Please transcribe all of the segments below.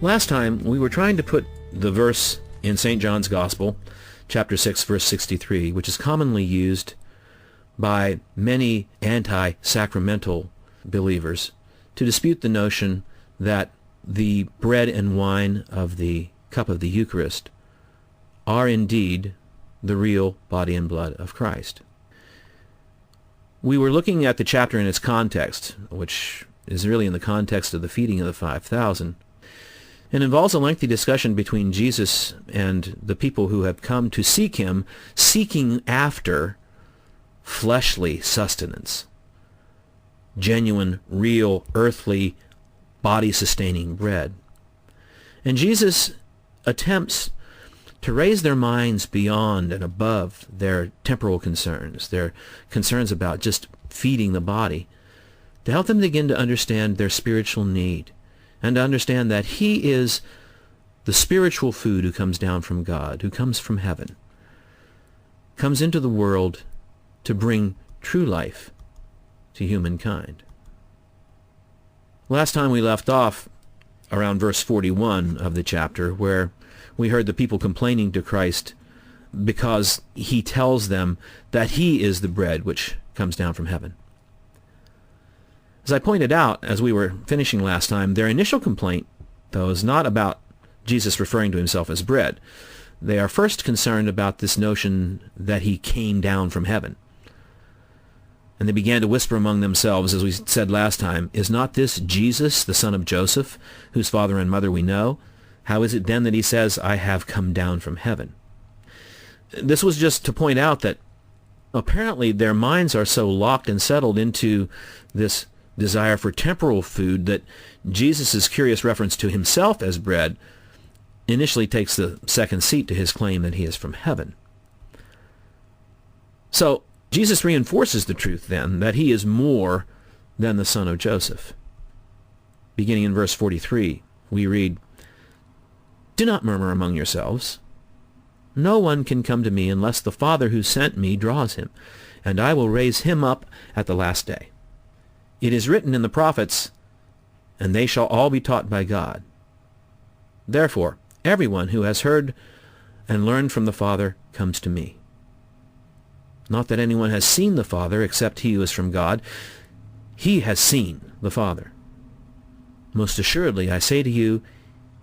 Last time, we were trying to put the verse in St. John's Gospel, chapter 6, verse 63, which is commonly used by many anti-sacramental believers to dispute the notion that the bread and wine of the cup of the Eucharist are indeed the real body and blood of Christ. We were looking at the chapter in its context, which is really in the context of the feeding of the 5,000. It involves a lengthy discussion between Jesus and the people who have come to seek him, seeking after fleshly sustenance, genuine, real, earthly, body-sustaining bread. And Jesus attempts to raise their minds beyond and above their temporal concerns, their concerns about just feeding the body, to help them begin to understand their spiritual need, and to understand that he is the spiritual food who comes down from God, who comes from heaven, comes into the world to bring true life to humankind. Last time we left off around verse 41 of the chapter, where we heard the people complaining to Christ because he tells them that he is the bread which comes down from heaven. As I pointed out as we were finishing last time, their initial complaint, though, is not about Jesus referring to himself as bread. They are first concerned about this notion that he came down from heaven. And they began to whisper among themselves, as we said last time, "Is not this Jesus, the son of Joseph, whose father and mother we know? How is it then that he says, 'I have come down from heaven'?" This was just to point out that apparently their minds are so locked and settled into this desire for temporal food that Jesus' curious reference to himself as bread initially takes the second seat to his claim that he is from heaven. So Jesus reinforces the truth then that he is more than the son of Joseph. Beginning in verse 43, we read, "Do not murmur among yourselves. No one can come to me unless the Father who sent me draws him, and I will raise him up at the last day. It is written in the prophets, and they shall all be taught by God. Therefore, everyone who has heard and learned from the Father comes to me. Not that anyone has seen the Father except he who is from God. He has seen the Father. Most assuredly, I say to you,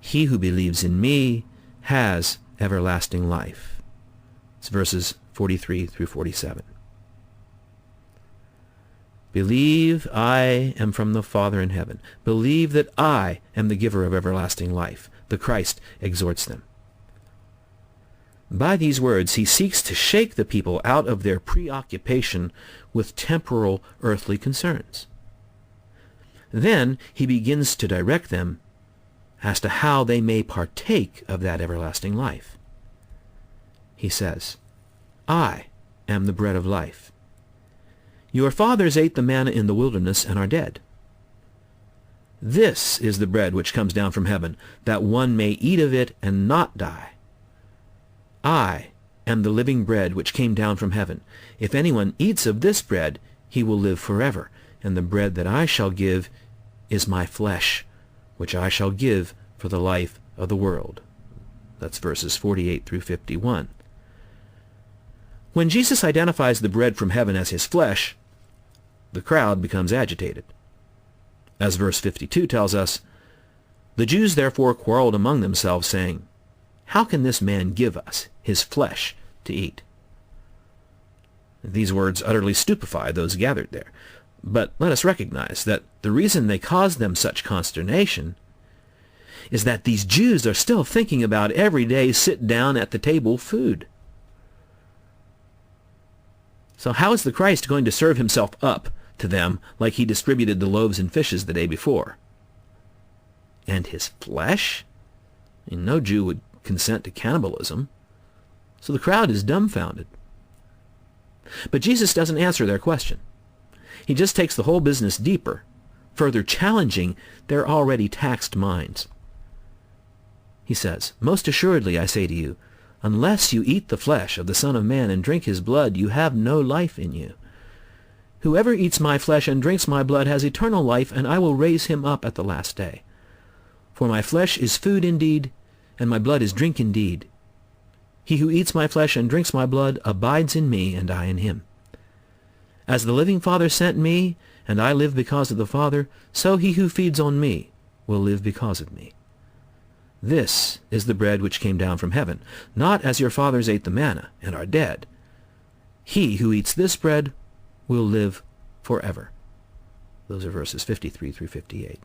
he who believes in me has everlasting life." It's verses 43 through 47. "Believe I am from the Father in heaven. Believe that I am the giver of everlasting life," the Christ exhorts them. By these words, he seeks to shake the people out of their preoccupation with temporal earthly concerns. Then he begins to direct them as to how they may partake of that everlasting life. He says, "I am the bread of life. Your fathers ate the manna in the wilderness and are dead. This is the bread which comes down from heaven, that one may eat of it and not die. I am the living bread which came down from heaven. If anyone eats of this bread, he will live forever. And the bread that I shall give is my flesh, which I shall give for the life of the world." That's verses 48 through 51. When Jesus identifies the bread from heaven as his flesh, the crowd becomes agitated. As verse 52 tells us, "The Jews therefore quarreled among themselves, saying, 'How can this man give us his flesh to eat?'" These words utterly stupefy those gathered there. But let us recognize that the reason they caused them such consternation is that these Jews are still thinking about everyday sit-down at the table food. So how is the Christ going to serve himself up to them like he distributed the loaves and fishes the day before? And his flesh? No Jew would consent to cannibalism. So the crowd is dumbfounded. But Jesus doesn't answer their question. He just takes the whole business deeper, further challenging their already taxed minds. He says, "Most assuredly, I say to you, unless you eat the flesh of the Son of Man and drink his blood, you have no life in you. Whoever eats my flesh and drinks my blood has eternal life, and I will raise him up at the last day. For my flesh is food indeed, and my blood is drink indeed. He who eats my flesh and drinks my blood abides in me, and I in him. As the living Father sent me, and I live because of the Father, so he who feeds on me will live because of me. This is the bread which came down from heaven, not as your fathers ate the manna and are dead. He who eats this bread will live forever. Those are verses 53 through 58.